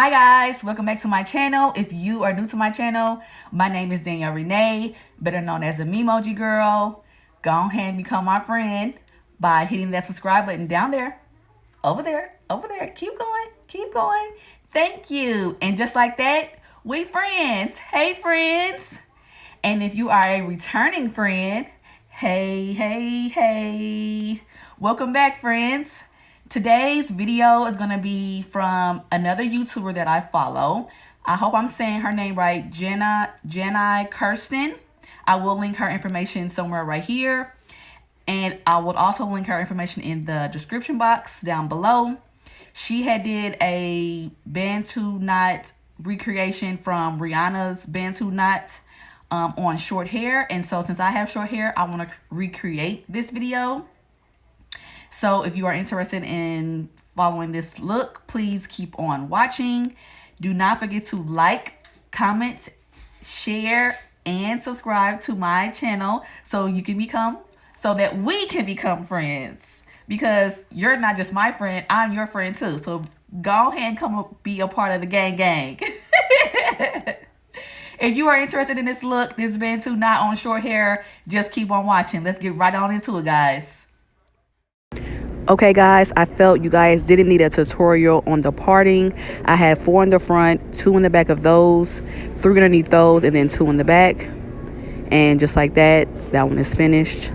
Hi guys, welcome back to my channel. If you are new to my channel, my name is Danielle Renee, better known as the Memoji Girl. Go ahead and become my friend by hitting that subscribe button down there, over there, over there. Keep going, keep going. Thank you. And just like that, we friends. Hey friends. And if you are a returning friend, hey, hey, hey. Welcome back, friends. Today's video is going to be from another YouTuber that I follow. I hope I'm saying her name right, Jenna Kirsten. I will link her information somewhere right here. And I will also link her information in the description box down below. She had did a Bantu knot recreation from Rihanna's Bantu knot on short hair. And so since I have short hair, I want to recreate this video. So if you are interested in following this look, please keep on watching. Do not forget to like, comment, share, and subscribe to my channel so that we can become friends. Because you're not just my friend, I'm your friend too. So go ahead and come be a part of the gang. If you are interested in this look, this Bantu knot on short hair, just keep on watching. Let's get right on into it, guys. Okay guys, I felt you guys didn't need a tutorial on the parting. I had 4 in the front, 2 in the back of those, 3 underneath those, and then 2 in the back. And just like that one is finished.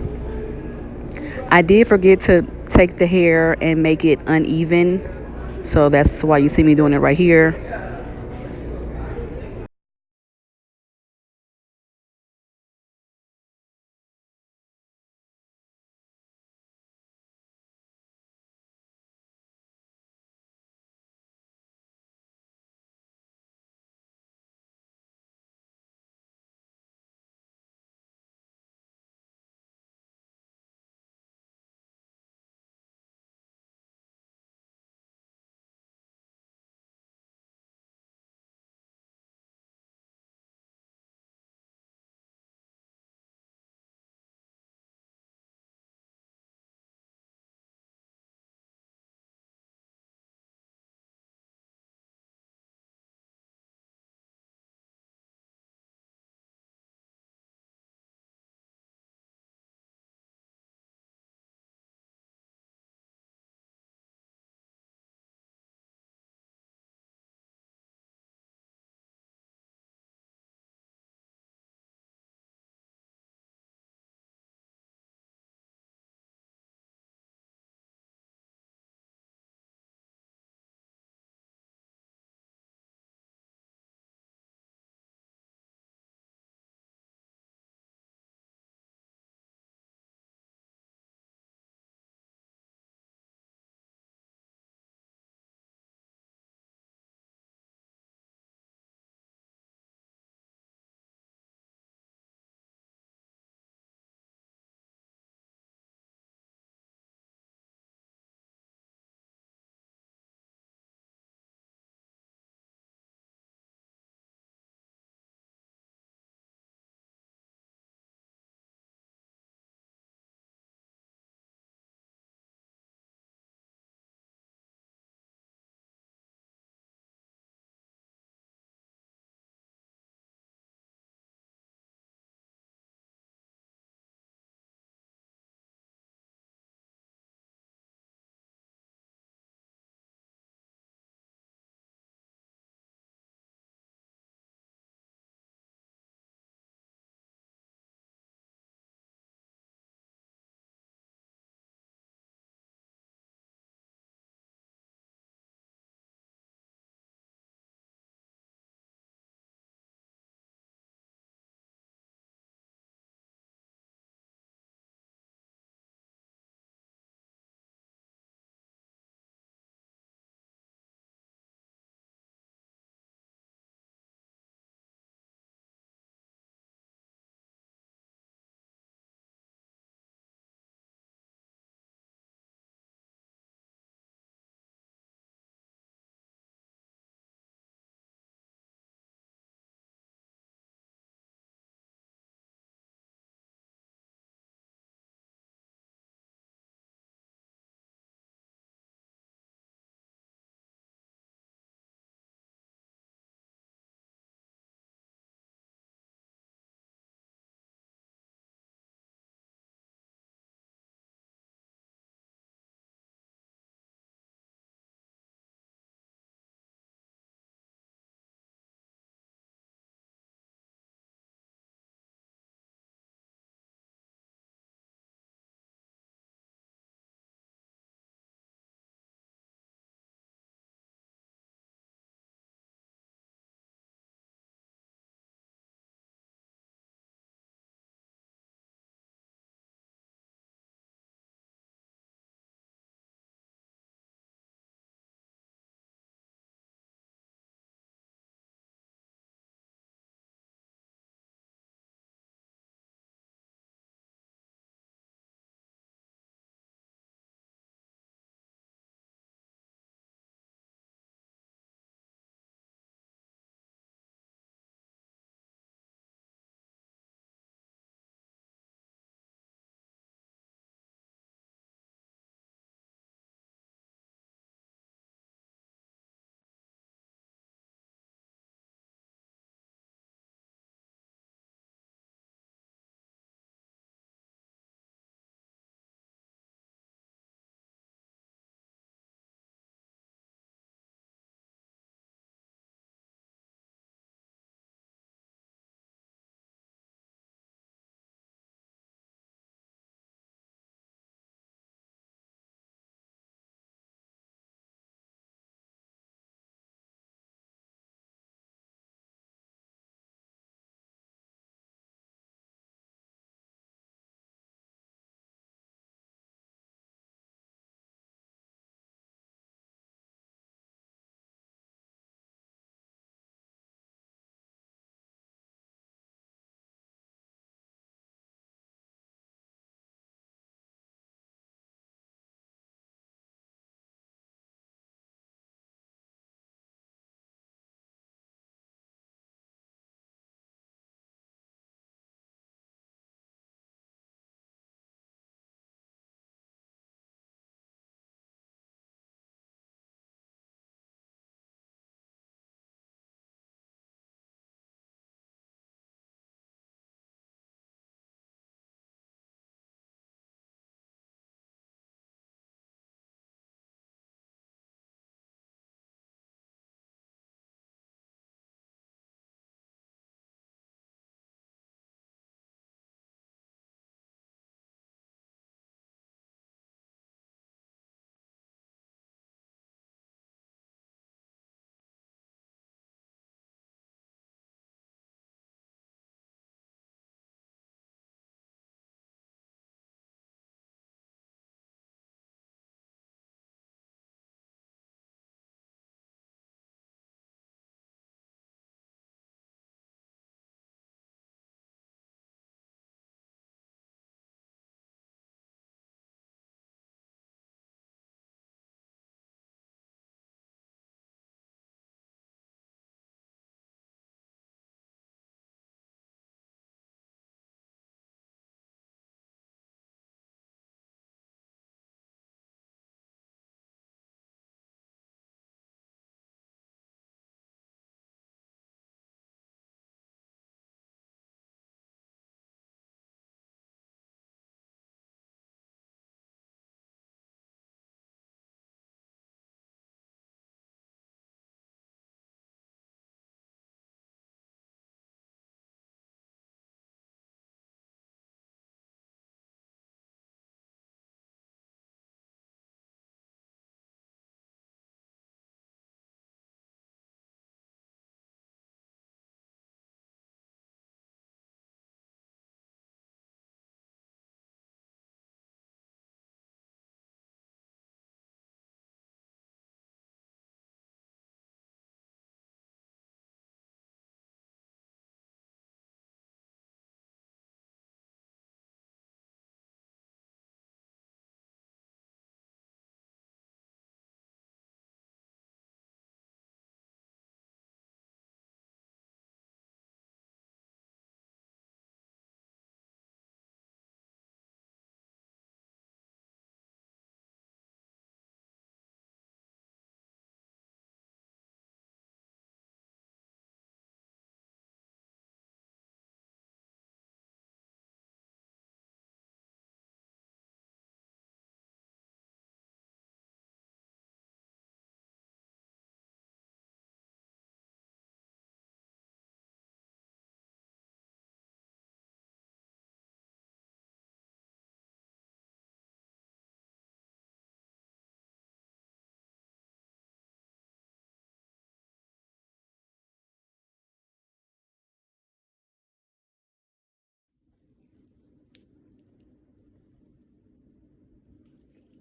I did forget to take the hair and make it uneven, so that's why you see me doing it right here.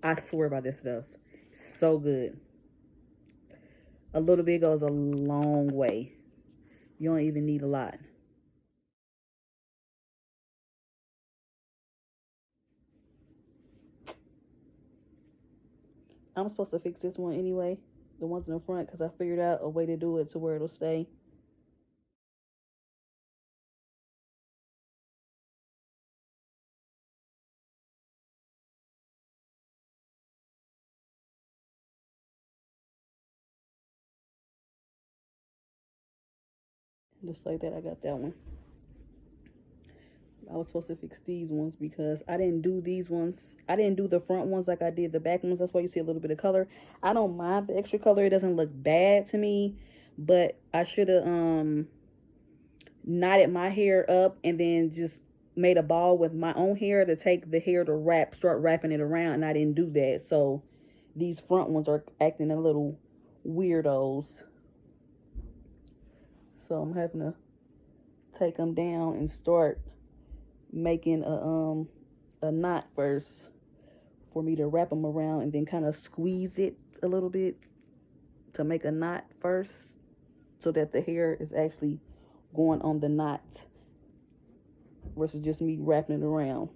I swear by this stuff. So good. A little bit goes a long way. You don't even need a lot. I'm supposed to fix this one anyway. The ones in the front, because I figured out a way to do it to where it'll stay. Just like that, I got that one. I was supposed to fix these ones because I didn't do these ones. I didn't do the front ones like I did the back ones. That's why you see a little bit of color. I don't mind the extra color. It doesn't look bad to me. But I should have knotted my hair up and then just made a ball with my own hair to take the hair to start wrapping it around. And I didn't do that. So these front ones are acting a little weirdos. So I'm having to take them down and start making a knot first for me to wrap them around and then kind of squeeze it a little bit to make a knot first so that the hair is actually going on the knot versus just me wrapping it around.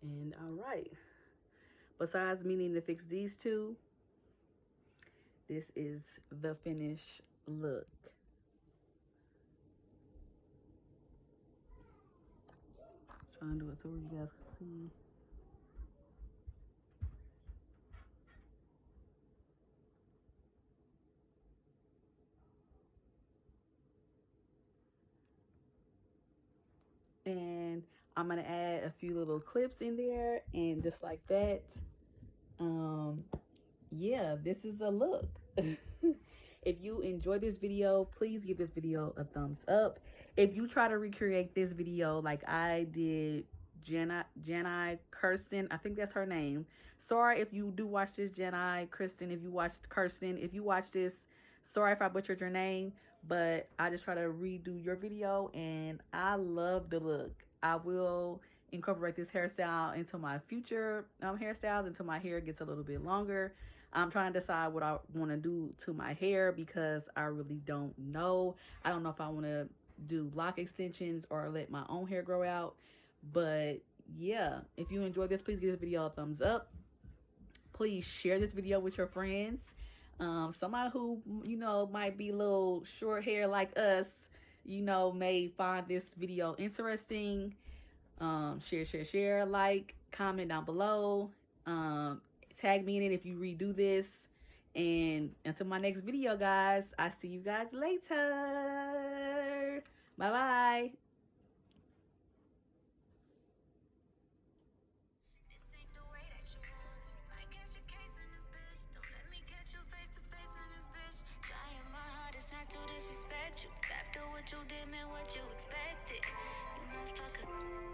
And all right, besides me needing to fix these two, this is the finished look. Trying to do it so you guys can see. And I'm gonna add a few little clips in there, and just like that, um yeah, this is a look. If you enjoyed this video, please give this video a thumbs up. If you try to recreate this video like I did, Jenny Kirsten, I think that's her name. Sorry if you do watch this, Jenny Kirsten. If you watched Kirsten, if you watch this, sorry if I butchered your name, but I just try to redo your video, and I love the look. I will incorporate this hairstyle into my future hairstyles until my hair gets a little bit longer. I'm trying to decide what I want to do to my hair because I really don't know. I don't know if I want to do lock extensions or let my own hair grow out. But yeah, if you enjoyed this, please give this video a thumbs up. Please share this video with your friends. Somebody who, might be a little short hair like us, may find this video interesting. Share, like, comment down below. Tag me in it if you redo this. And until my next video, guys, I see you guys later. Bye-bye. Not to disrespect you. After what you did, man, what you expected. You motherfucker.